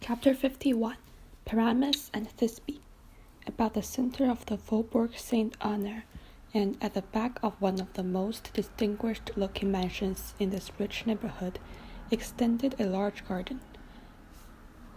Chapter 51 Pyramus and Thisbe. About the center of the Faubourg Saint-Honore, and at the back of one of the most distinguished-looking mansions in this rich neighborhood, extended a large garden,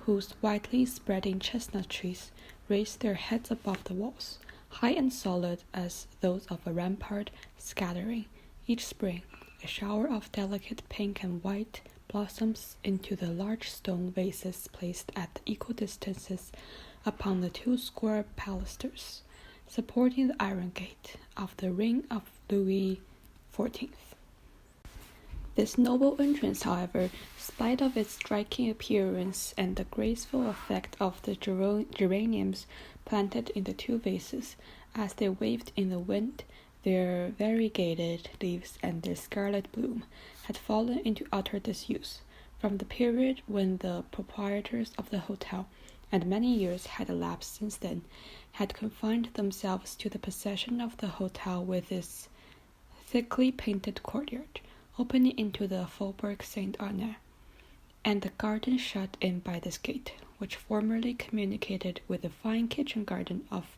whose widely spreading chestnut trees raised their heads above the walls, high and solid as those of a rampart, scattering, each spring, a shower of delicate pink and white blossoms into the large stone vases placed at equal distances upon the 2 square pilasters, supporting the iron gate of the reign of Louis XIV. This noble entrance, however, spite of its striking appearance and the graceful effect of the geraniums planted in the 2 vases, as they waved in the wind, their variegated leaves and their scarlet bloom, had fallen into utter disuse, from the period when the proprietors of the hotel, and many years had elapsed since then, had confined themselves to the possession of the hotel with its thickly painted courtyard, opening into the Faubourg Saint-Honore, and the garden shut in by this gate, which formerly communicated with a fine kitchen garden of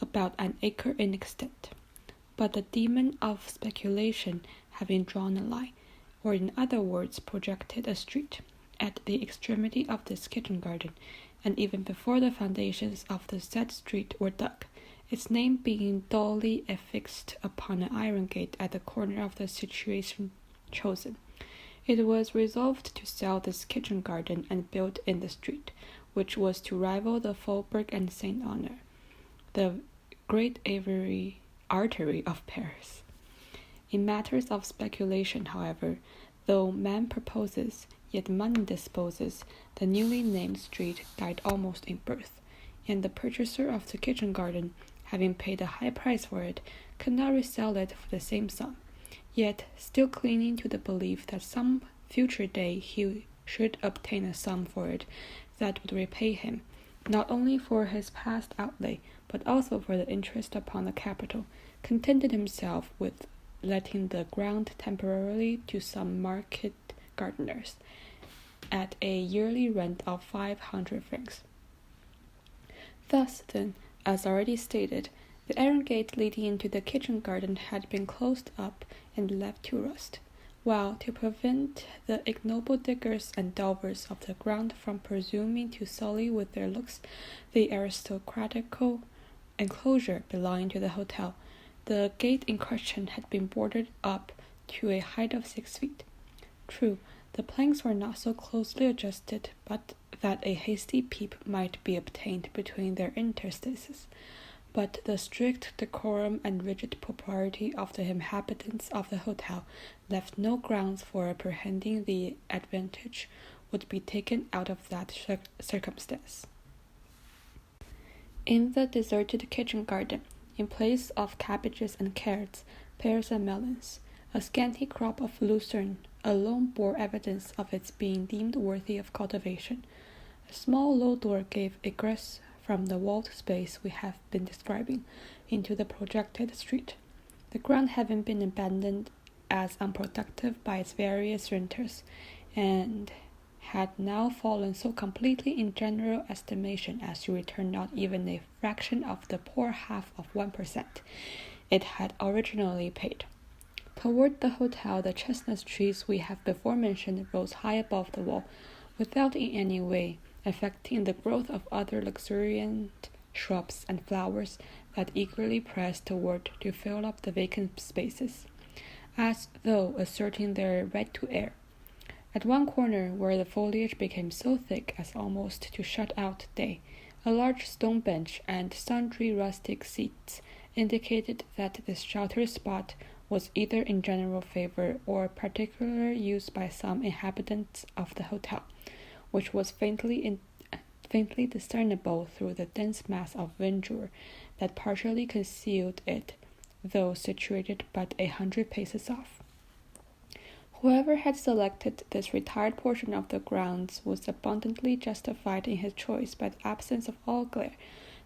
about an acre in extent. But the demon of speculation having drawn a line, or in other words projected a street, at the extremity of this kitchen garden, and even before the foundations of the said street were dug, its name being dully affixed upon an iron gate at the corner of the situation chosen, it was resolved to sell this kitchen garden and build in the street, which was to rival the Faubourg and Saint-Honore, the great artery of Paris. In matters of speculation, however, though man proposes, yet money disposes, the newly named street died almost in birth, and the purchaser of the kitchen garden, having paid a high price for it, could not resell it for the same sum, yet still clinging to the belief that some future day he should obtain a sum for it that would repay him, not only for his past outlay, but also for the interest upon the capital, contented himself with letting the ground temporarily to some market gardeners, at a yearly rent of 500 francs. Thus, then, as already stated, the iron gate leading into the kitchen garden had been closed up and left to rust, while, to prevent the ignoble diggers and delvers of the ground from presuming to sully with their looks the aristocratical enclosure belonging to the hotel, the gate in question had been boarded up to a height of 6 feet. True, the planks were not so closely adjusted but that a hasty peep might be obtained between their interstices, but the strict decorum and rigid propriety of the inhabitants of the hotel left no grounds for apprehending the advantage would be taken out of that circumstance. In the deserted kitchen garden, in place of cabbages and carrots, pears and melons, a scanty crop of lucerne alone bore evidence of its being deemed worthy of cultivation. A small low door gave egress from the walled space we have been describing into the projected street, the ground having been abandoned as unproductive by its various renters, and had now fallen so completely in general estimation as to return not even a fraction of the poor half of 1% it had originally paid. Toward the hotel, the chestnut trees we have before mentioned rose high above the wall, without in any way affecting the growth of other luxuriant shrubs and flowers that eagerly pressed toward to fill up the vacant spaces, as though asserting their right to air. At one corner, where the foliage became so thick as almost to shut out day, a large stone bench and sundry rustic seats indicated that this sheltered spot was either in general favor or particular use by some inhabitants of the hotel, which was faintly discernible through the dense mass of verdure that partially concealed it, though situated but 100 paces off. Whoever had selected this retired portion of the grounds was abundantly justified in his choice by the absence of all glare,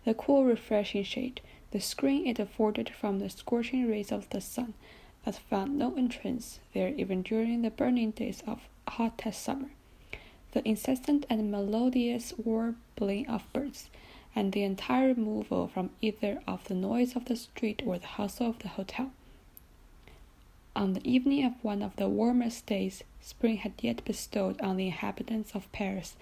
the cool refreshing shade, the screen it afforded from the scorching rays of the sun that found no entrance there even during the burning days of hottest summer. the incessant and melodious warbling of birds, and the entire removal from either of the noise of the street or the hustle of the hotel. On the evening of one of the warmest days spring had yet bestowed on the inhabitants of Paris,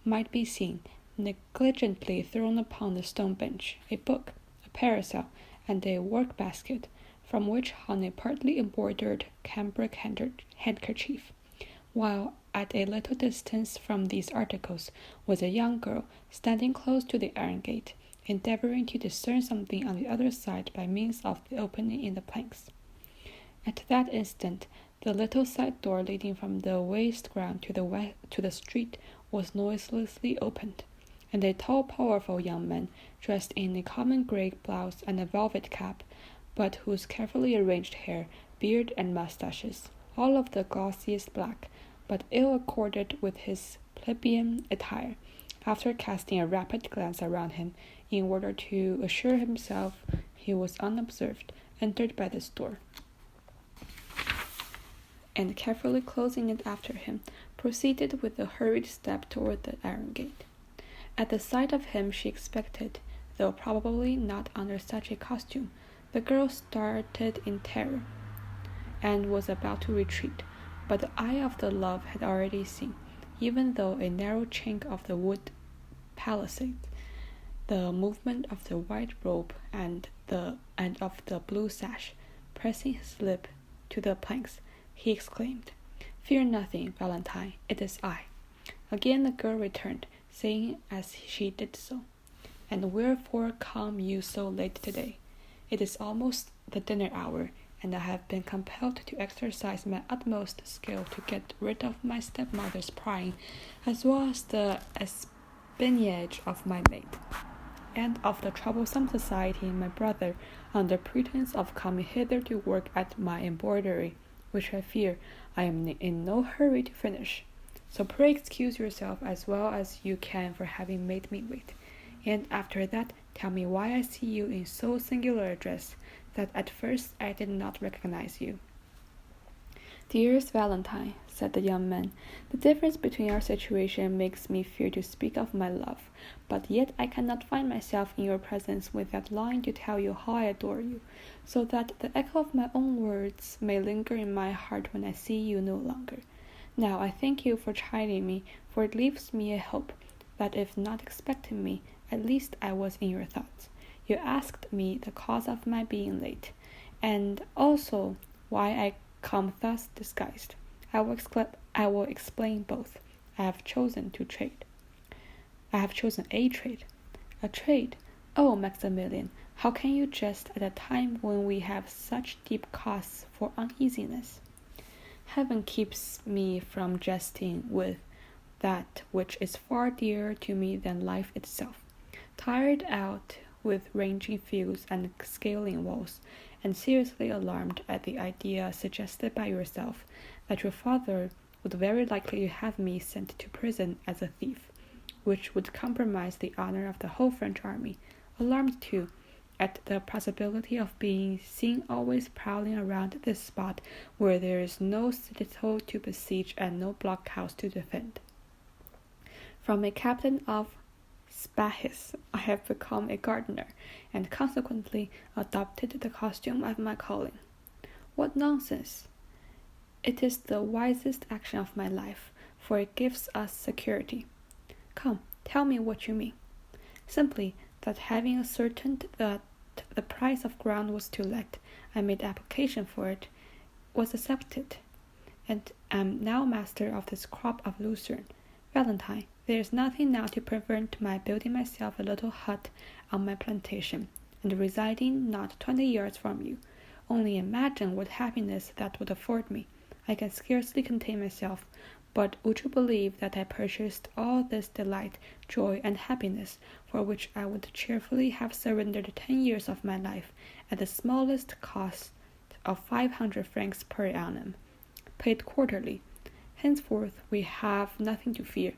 might be seen, negligently thrown upon the stone bench, a book, a parasol, and a work-basket, from which hung a partly embroidered cambric handkerchief, while at a little distance from these articles was a young girl standing close to the iron gate, endeavoring to discern something on the other side by means of the opening in the planks. At that instant, the little side door leading from the waste ground to the street was noiselessly opened, and a tall, powerful young man, dressed in a common grey blouse and a velvet cap, but whose carefully arranged hair, beard, and moustaches, all of the glossiest black, but ill accorded with his plebeian attire, after casting a rapid glance around him in order to assure himself he was unobserved, entered by this door, and carefully closing it after him, proceeded with a hurried step toward the iron gate. At the sight of him she expected, though probably not under such a costume, the girl started in terror, and was about to retreat, but the eye of the love had already seen, even though a narrow chink of the wood palisade, the movement of the white robe and of the blue sash. Pressing his lip to the planks, he exclaimed, "Fear nothing, Valentine, it is I." Again the girl returned, saying as she did so, "And wherefore come you so late today? It is almost the dinner hour, and I have been compelled to exercise my utmost skill to get rid of my stepmother's prying, as well as the espionage of my maid, and of the troublesome society my brother, under pretence of coming hither to work at my embroidery, which I fear I am in no hurry to finish. So pray excuse yourself as well as you can for having made me wait, and after that tell me why I see you in so singular a dress that at first I did not recognize you." "Dearest Valentine," said the young man, "the difference between our situation makes me fear to speak of my love, but yet I cannot find myself in your presence without longing to tell you how I adore you, so that the echo of my own words may linger in my heart when I see you no longer. Now I thank you for chiding me, for it leaves me a hope that if not expecting me, at least I was in your thoughts. You asked me the cause of my being late, and also why I come thus disguised. I will explain both. I have chosen a trade. A trade? Oh, Maximilian, how can you jest at a time when we have such deep cause for uneasiness? Heaven keeps me from jesting with that which is far dearer to me than life itself. Tired out with ranging fields and scaling walls, and seriously alarmed at the idea suggested by yourself that your father would very likely have me sent to prison as a thief, which would compromise the honor of the whole French army, alarmed too at the possibility of being seen always prowling around this spot where there is no citadel to besiege and no blockhouse to defend. From a captain of Spahis, I have become a gardener, and consequently adopted the costume of my calling. What nonsense! It is the wisest action of my life, for it gives us security. Come, tell me what you mean. Simply that having ascertained that the price of ground was to let, I made application for it, was accepted, and am now master of this crop of lucerne. Valentine, there is nothing now to prevent my building myself a little hut on my plantation, and residing not 20 yards from you. Only imagine what happiness that would afford me. I can scarcely contain myself, but would you believe that I purchased all this delight, joy, and happiness, for which I would cheerfully have surrendered 10 years of my life, at the smallest cost of 500 francs per annum, paid quarterly? Henceforth we have nothing to fear.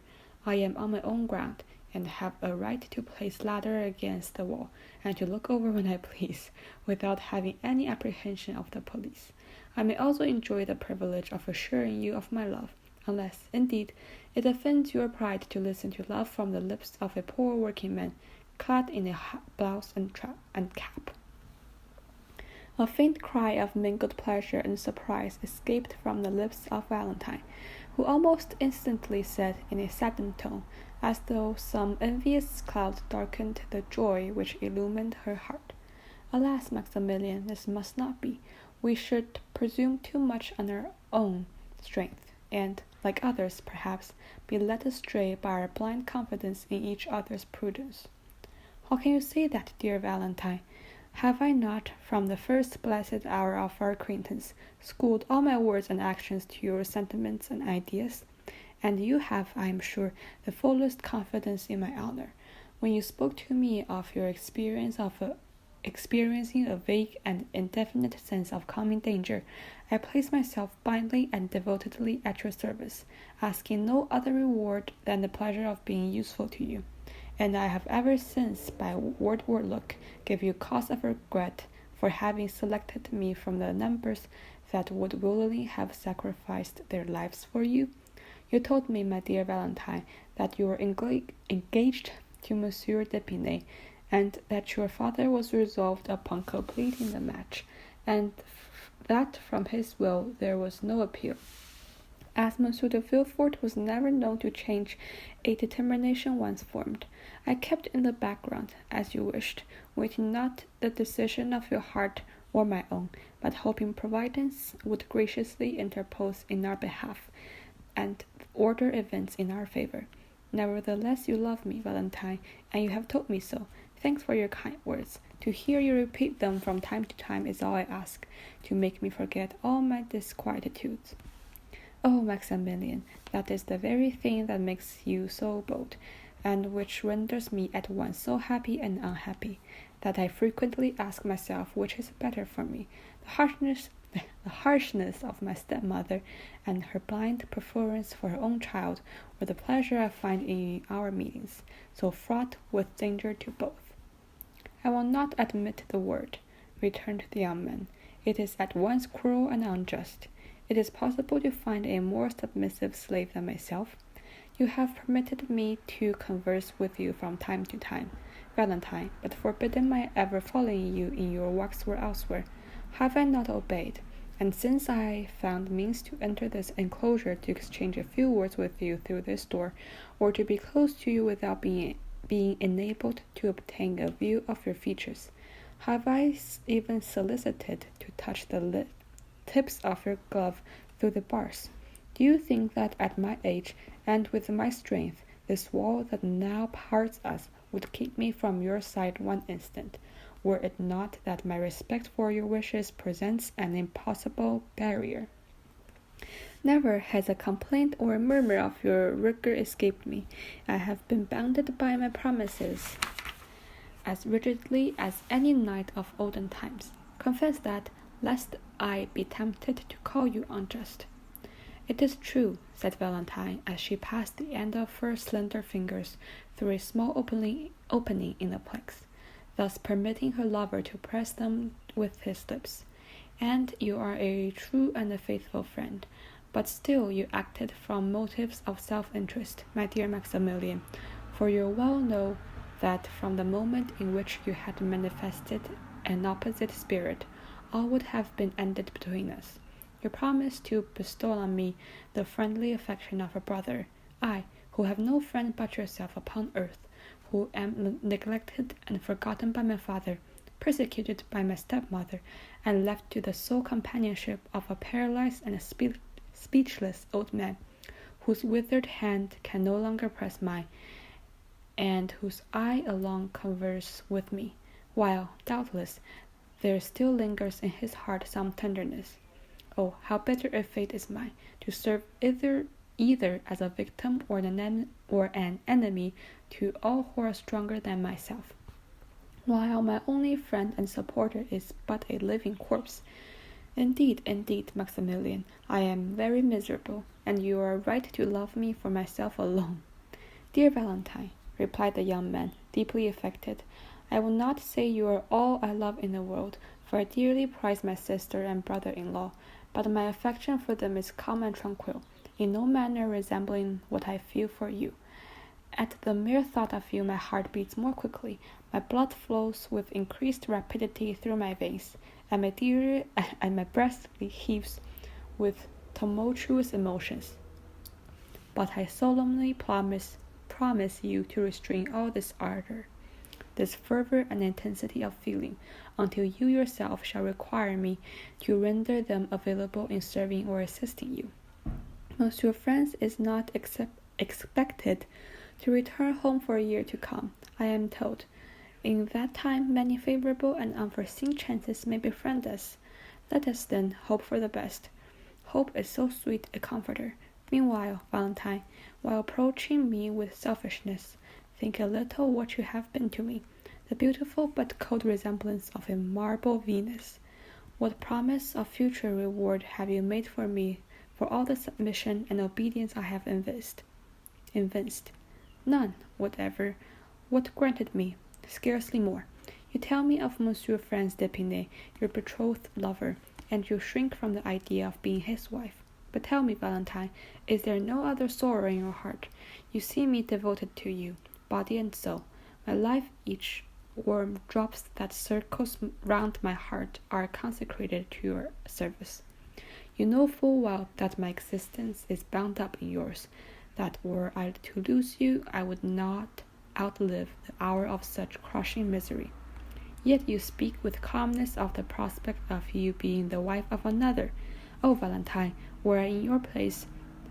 I am on my own ground, and have a right to place ladder against the wall, and to look over when I please, without having any apprehension of the police. I may also enjoy the privilege of assuring you of my love, unless, indeed, it offends your pride to listen to love from the lips of a poor working man, clad in a blouse and cap. A faint cry of mingled pleasure and surprise escaped from the lips of Valentine, who almost instantly said in a saddened tone, as though some envious cloud darkened the joy which illumined her heart, "Alas, Maximilian, this must not be. We should presume too much on our own strength, and, like others, perhaps, be led astray by our blind confidence in each other's prudence." "How can you say that, dear Valentine? Have I not, from the first blessed hour of our acquaintance, schooled all my words and actions to your sentiments and ideas? And you have, I am sure, the fullest confidence in my honor. When you spoke to me of your experiencing a vague and indefinite sense of coming danger, I placed myself blindly and devotedly at your service, asking no other reward than the pleasure of being useful to you. And I have ever since, by word or look, give you cause of regret for having selected me from the numbers that would willingly have sacrificed their lives for you. You told me, my dear Valentine, that you were engaged to Monsieur d'Épinay, and that your father was resolved upon completing the match, and that from his will there was no appeal. As Monsieur de Villefort was never known to change a determination once formed, I kept in the background, as you wished, waiting not the decision of your heart or my own, but hoping Providence would graciously interpose in our behalf, and order events in our favor. Nevertheless, you love me, Valentine, and you have told me so. Thanks for your kind words. To hear you repeat them from time to time is all I ask, to make me forget all my disquietudes. Oh, Maximilian, that is the very thing that makes you so bold, and which renders me at once so happy and unhappy, that I frequently ask myself which is better for me, the harshness of my stepmother and her blind preference for her own child, or the pleasure I find in our meetings, so fraught with danger to both. I will not admit the word, returned the young man. It is at once cruel and unjust. It is possible to find a more submissive slave than myself. You have permitted me to converse with you from time to time, Valentine, but forbidden my ever following you in your walks or elsewhere. Have I not obeyed? And since I found means to enter this enclosure to exchange a few words with you through this door, or to be close to you without being enabled to obtain a view of your features, have I even solicited to touch the tips of your glove through the bars? Do you think that at my age, and with my strength, this wall that now parts us would keep me from your side one instant, were it not that my respect for your wishes presents an impossible barrier? Never has a complaint or a murmur of your rigor escaped me. I have been bounded by my promises as rigidly as any knight of olden times. Confess that, lest I be tempted to call you unjust. It is true, said Valentine, as she passed the end of her slender fingers through a small opening in the planks, thus permitting her lover to press them with his lips. And you are a true and a faithful friend. But still you acted from motives of self-interest, my dear Maximilian, for you well know that from the moment in which you had manifested an opposite spirit, all would have been ended between us. You promised to bestow on me the friendly affection of a brother. I, who have no friend but yourself upon earth, who am neglected and forgotten by my father, persecuted by my stepmother, and left to the sole companionship of a paralyzed and speechless old man, whose withered hand can no longer press mine, and whose eye alone converse with me, while, doubtless, there still lingers in his heart some tenderness. Oh, how bitter a fate is mine, to serve either as a victim or an enemy to all who are stronger than myself, while my only friend and supporter is but a living corpse. Indeed, Maximilian, I am very miserable, and you are right to love me for myself alone. Dear Valentine, replied the young man, deeply affected, I will not say you are all I love in the world, for I dearly prize my sister and brother-in-law, but my affection for them is calm and tranquil, in no manner resembling what I feel for you. At the mere thought of you, my heart beats more quickly, my blood flows with increased rapidity through my veins, and my breast heaves with tumultuous emotions. But I solemnly promise you to restrain all this ardor, this fervor and intensity of feeling, until you yourself shall require me to render them available in serving or assisting you. Monsieur Franz is not expected to return home for a year to come, I am told. In that time, many favorable and unforeseen chances may befriend us. Let us then hope for the best. Hope is so sweet a comforter. Meanwhile, Valentine, while approaching me with selfishness, think a little what you have been to me, the beautiful but cold resemblance of a marble Venus. What promise of future reward have you made for me for all the submission and obedience I have evinced? None whatever. What granted me? Scarcely more. You tell me of Monsieur Franz d'Épinay, your betrothed lover, and you shrink from the idea of being his wife. But tell me, Valentine, is there no other sorrow in your heart? You see me devoted to you, body and soul. My life, each warm drops that circles round my heart are consecrated to your service. You know full well that my existence is bound up in yours, that were I to lose you, I would not outlive the hour of such crushing misery. Yet you speak with calmness of the prospect of you being the wife of another. Oh, Valentine, were I in your place,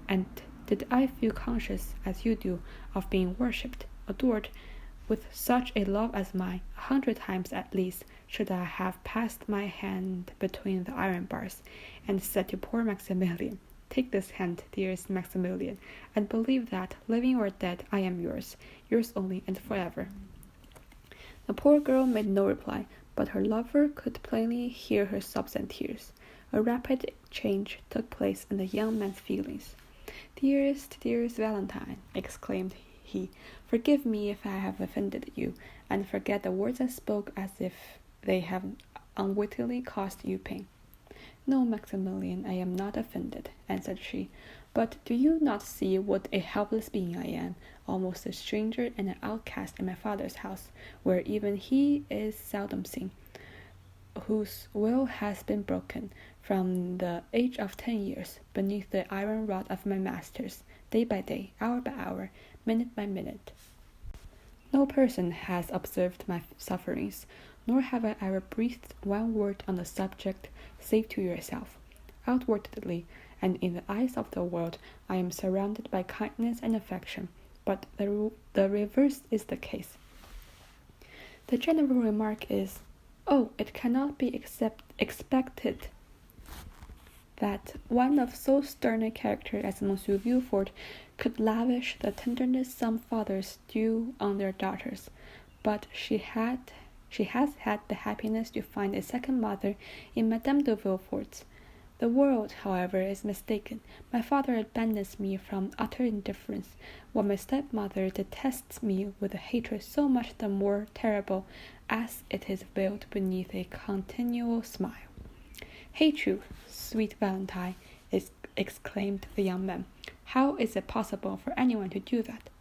and did I feel conscious, as you do, of being worshipped, adored, with such a love as mine, 100 times at least, should I have passed my hand between the iron bars, and said to poor Maximilian, "Take this hand, dearest Maximilian, and believe that, living or dead, I am yours only and forever." The poor girl made no reply, but her lover could plainly hear her sobs and tears. A rapid change took place in the young man's feelings. Dearest Valentine," exclaimed he, "forgive me if I have offended you, and forget the words I spoke as if they have unwittingly caused you pain." "No, Maximilian, I am not offended," answered she, "but do you not see what a helpless being I am, almost a stranger and an outcast in my father's house, where even he is seldom seen, whose will has been broken, from the age of 10 years, beneath the iron rod of my masters, day by day, hour by hour, minute by minute. No person has observed my sufferings, nor have I ever breathed one word on the subject save to yourself. Outwardly, and in the eyes of the world, I am surrounded by kindness and affection, but the reverse is the case. The general remark is, "Oh, it cannot be expected that one of so stern a character as Monsieur Villefort could lavish the tenderness some fathers do on their daughters, but she has had the happiness to find a second mother in Madame de Villefort. The world, however, is mistaken. My father abandons me from utter indifference, while my stepmother detests me with a hatred so much the more terrible as it is veiled beneath a continual smile." "Hate you, sweet Valentine!" exclaimed the young man. "How is it possible for anyone to do that?"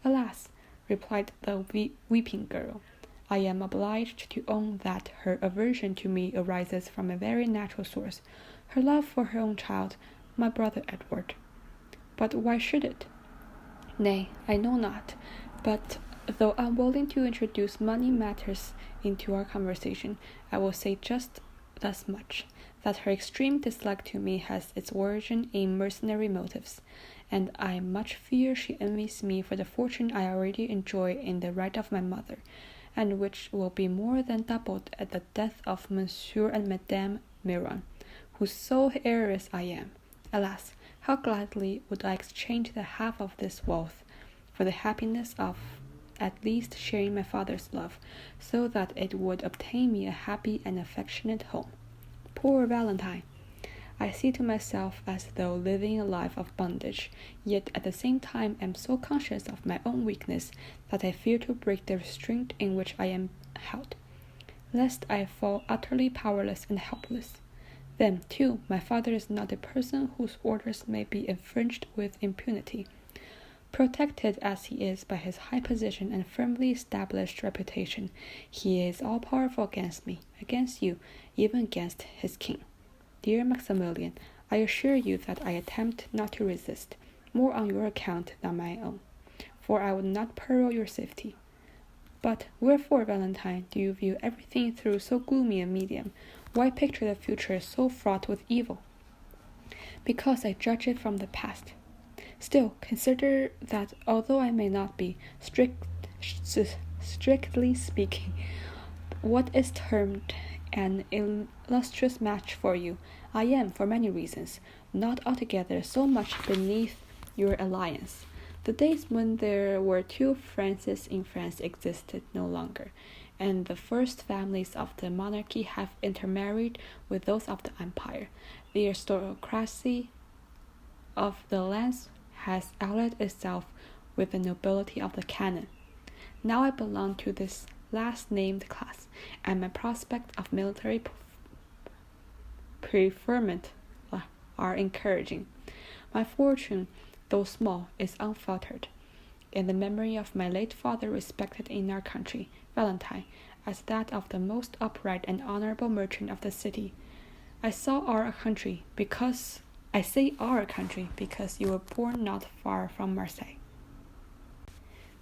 "Alas," replied the weeping girl, "I am obliged to own that her aversion to me arises from a very natural source, her love for her own child, my brother Edward." "But why should it?" "Nay, I know not, but though unwilling to introduce money matters into our conversation, I will say just thus much, that her extreme dislike to me has its origin in mercenary motives, and I much fear she envies me for the fortune I already enjoy in the right of my mother, and which will be more than doubled at the death of Monsieur and Madame Miron, whose sole heiress I am. Alas, how gladly would I exchange the half of this wealth for the happiness of at least sharing my father's love, so that it would obtain me a happy and affectionate home. Poor Valentine! I see to myself as though living a life of bondage, yet at the same time am so conscious of my own weakness that I fear to break the restraint in which I am held, lest I fall utterly powerless and helpless. Then, too, my father is not a person whose orders may be infringed with impunity. Protected as he is by his high position and firmly established reputation, he is all-powerful against me, against you, even against his king. Dear Maximilian, I assure you that I attempt not to resist, more on your account than my own, for I would not peril your safety. But wherefore, Valentine, do you view everything through so gloomy a medium? Why picture the future so fraught with evil? Because I judge it from the past. Still, consider that although I may not be, strictly speaking, what is termed an illustrious match for you, I am, for many reasons, not altogether so much beneath your alliance. The days when there were two Frances in France existed no longer, and the first families of the monarchy have intermarried with those of the empire. The aristocracy of the lands has allied itself with the nobility of the canon. Now I belong to this last named class, and my prospect of military preferment are encouraging. My fortune, though small, is unfettered, and the memory of my late father respected in our country, Valentine, as that of the most upright and honorable merchant of the city. I say our country because you were born not far from Marseille.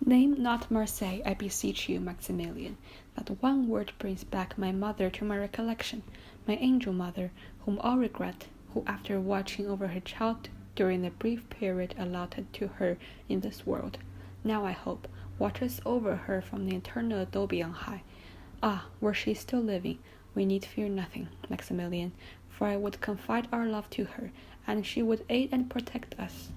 Name not Marseille, I beseech you, Maximilian. That one word brings back my mother to my recollection, my angel mother, whom all regret, who after watching over her child during the brief period allotted to her in this world, now I hope, watches over her from the eternal adobe on high. Ah, were she still living, we need fear nothing, Maximilian, for I would confide our love to her, and she would aid and protect us.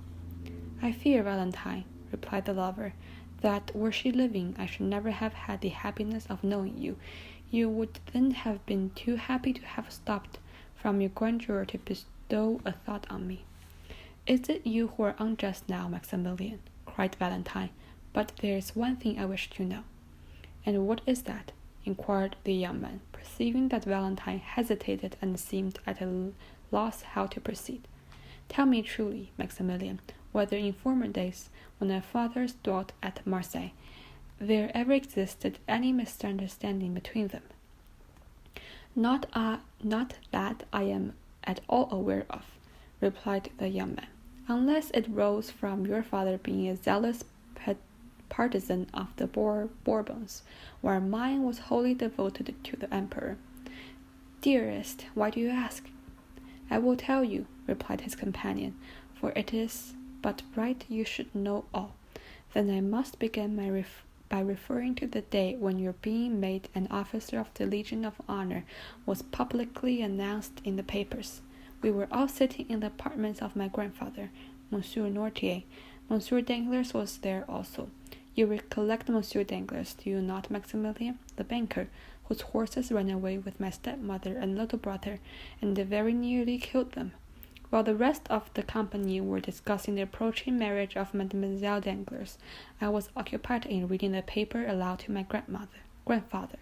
I fear, Valentine, replied the lover, that were she living, I should never have had the happiness of knowing you. You would then have been too happy to have stopped from your grandeur to bestow a thought on me. Is it you who are unjust now, Maximilian? Cried Valentine. But there is one thing I wish to know. And what is that? Inquired the young man, perceiving that Valentine hesitated and seemed at a loss how to proceed. Tell me truly, Maximilian, whether in former days, when our fathers dwelt at Marseille, there ever existed any misunderstanding between them. Not that I am at all aware of, replied the young man, unless it rose from your father being a zealous partisan of the Bourbons, while mine was wholly devoted to the emperor. Dearest, why do you ask? I will tell you, replied his companion, for it is but right you should know all. Then I must begin by referring to the day when your being made an officer of the Legion of Honor was publicly announced in the papers. We were all sitting in the apartments of my grandfather, Monsieur Nortier. Monsieur Danglars was there also. You recollect Monsieur Danglars, do you not, Maximilian, the banker, whose horses ran away with my stepmother and little brother, and they very nearly killed them? While the rest of the company were discussing the approaching marriage of Mademoiselle Danglars, I was occupied in reading the paper aloud to my grandfather.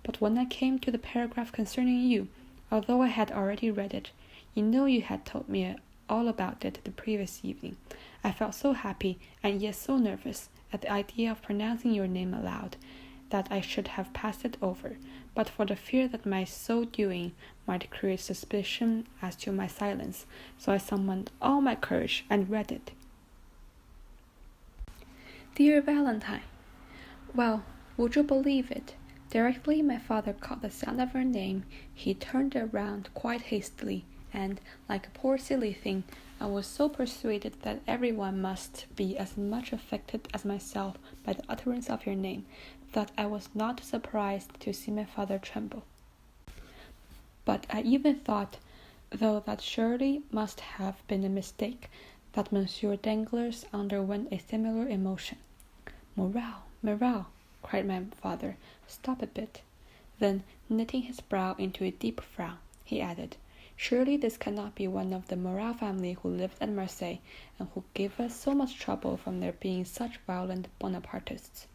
But when I came to the paragraph concerning you, although I had already read it, you know you had told me all about it the previous evening, I felt so happy and yet so nervous at the idea of pronouncing your name aloud, that I should have passed it over, but for the fear that my so doing might create suspicion as to my silence, so I summoned all my courage and read it. Dear Valentine, well, would you believe it? Directly my father caught the sound of her name, he turned around quite hastily, and, like a poor silly thing, I was so persuaded that everyone must be as much affected as myself by the utterance of your name, that I was not surprised to see my father tremble. But I even thought, though that surely must have been a mistake, that Monsieur Danglars underwent a similar emotion. Morale, cried my father, stop a bit. Then, knitting his brow into a deep frown, he added, surely this cannot be one of the Morale family who lived at Marseille, and who gave us so much trouble from their being such violent Bonapartists.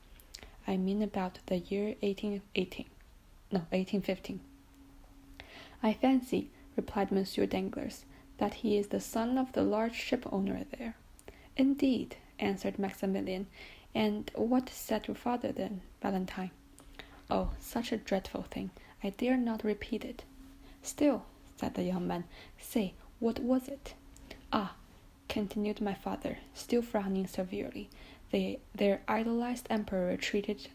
I mean about the year 1815. I fancy, replied Monsieur Danglars, "that he is the son of the large ship-owner there." "Indeed," answered Maximilian. "And what said your father then, Valentine?" "Oh, such a dreadful thing! I dare not repeat it." "Still," said the young man, "say, what was it?" "Ah," continued my father, still frowning severely, "their idolized emperor treated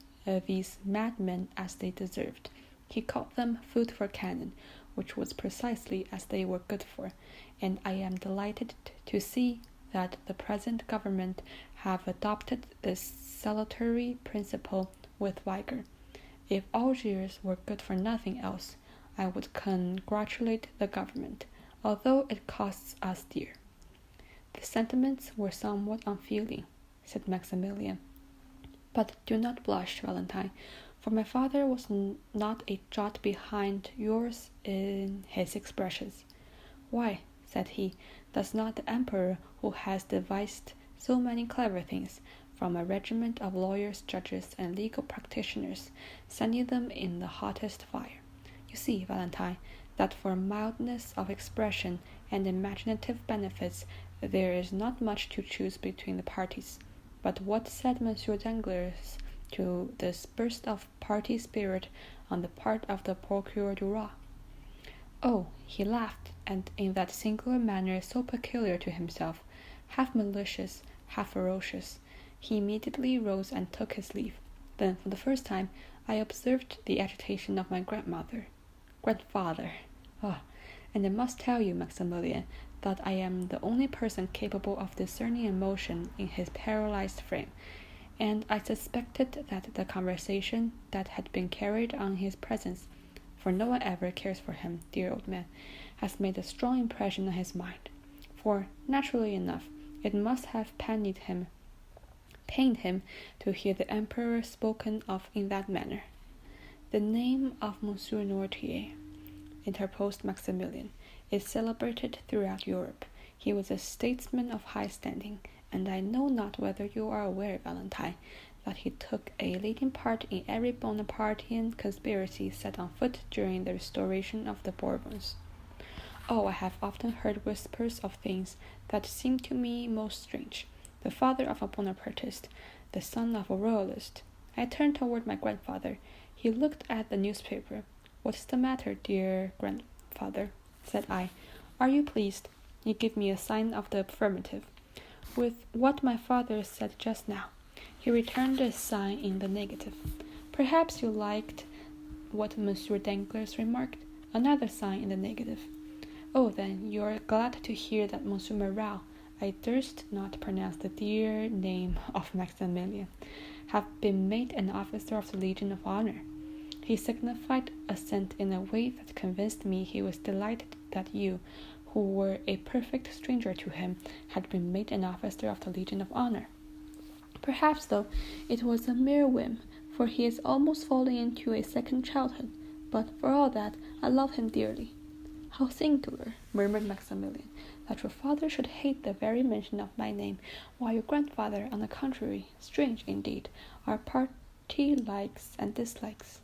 these madmen as they deserved. He called them food for cannon, which was precisely as they were good for, and I am delighted to see that the present government have adopted this salutary principle with vigor. If Algiers were good for nothing else, I would congratulate the government, although it costs us dear." "The sentiments were somewhat unfeeling," said Maximilian. "But do not blush, Valentine, for my father was not a jot behind yours in his expressions. Why," said he, "does not the emperor, who has devised so many clever things, from a regiment of lawyers, judges, and legal practitioners, sending them in the hottest fire? You see, Valentine, that for mildness of expression and imaginative benefits there is not much to choose between the parties. But what said Monsieur Danglars to this burst of party spirit on the part of the Procureur du Roi?" "Oh, he laughed, and in that singular manner so peculiar to himself, half malicious, half ferocious. He immediately rose and took his leave. Then, for the first time, I observed the agitation of my grandfather. And I must tell you, Maximilian, that I am the only person capable of discerning emotion in his paralyzed frame, and I suspected that the conversation that had been carried on in his presence, for no one ever cares for him, dear old man, has made a strong impression on his mind, for, naturally enough, it must have pained him to hear the emperor spoken of in that manner." "The name of Monsieur Noirtier," interposed Maximilian, "is celebrated throughout Europe. He was a statesman of high standing, and I know not whether you are aware, Valentine, that he took a leading part in every Bonapartean conspiracy set on foot during the restoration of the Bourbons." "Oh, I have often heard whispers of things that seem to me most strange. The father of a Bonapartist, the son of a royalist." I turned toward my grandfather. He looked at the newspaper. "What is the matter, dear grandfather?" said I. "Are you pleased?" He gave me a sign of the affirmative. "With what my father said just now?" He returned a sign in the negative. "Perhaps you liked what Monsieur Danglars remarked?" Another sign in the negative. "Oh, then you are glad to hear that Monsieur Morel," I durst not pronounce the dear name of Maximilian, "have been made an officer of the Legion of Honor." He signified assent in a way that convinced me he was delighted that you, who were a perfect stranger to him, had been made an officer of the Legion of Honor. Perhaps, though, it was a mere whim, for he is almost falling into a second childhood, but for all that, I love him dearly." "How singular," murmured Maximilian, "that your father should hate the very mention of my name, while your grandfather, on the contrary, strange indeed, are party likes and dislikes."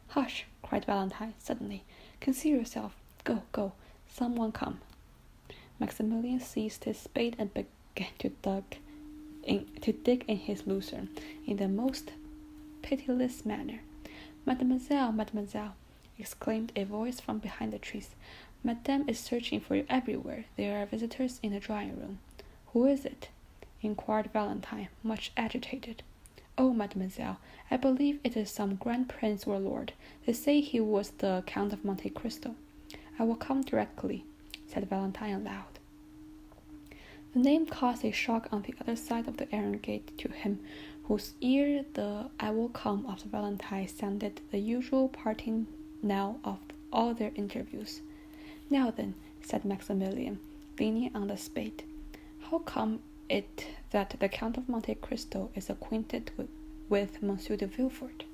"Hush!" cried Valentine, suddenly. "Conceal yourself. Go, go. Some one come." Maximilian seized his spade and began to dig in his lucerne in the most pitiless manner. "Mademoiselle, mademoiselle!" exclaimed a voice from behind the trees. "Madame is searching for you everywhere. There are visitors in the drawing-room." "Who is it?" inquired Valentine, much agitated. "Oh, mademoiselle, I believe it is some grand prince or lord. They say he was the Count of Monte Cristo." "I will come directly," said Valentine aloud. The name caused a shock on the other side of the iron gate to him, whose ear the "I will come" of the Valentine sounded the usual parting knell of all their interviews. "Now then," said Maximilian, leaning on the spade, "how come it that the Count of Monte Cristo is acquainted with Monsieur de Villefort?"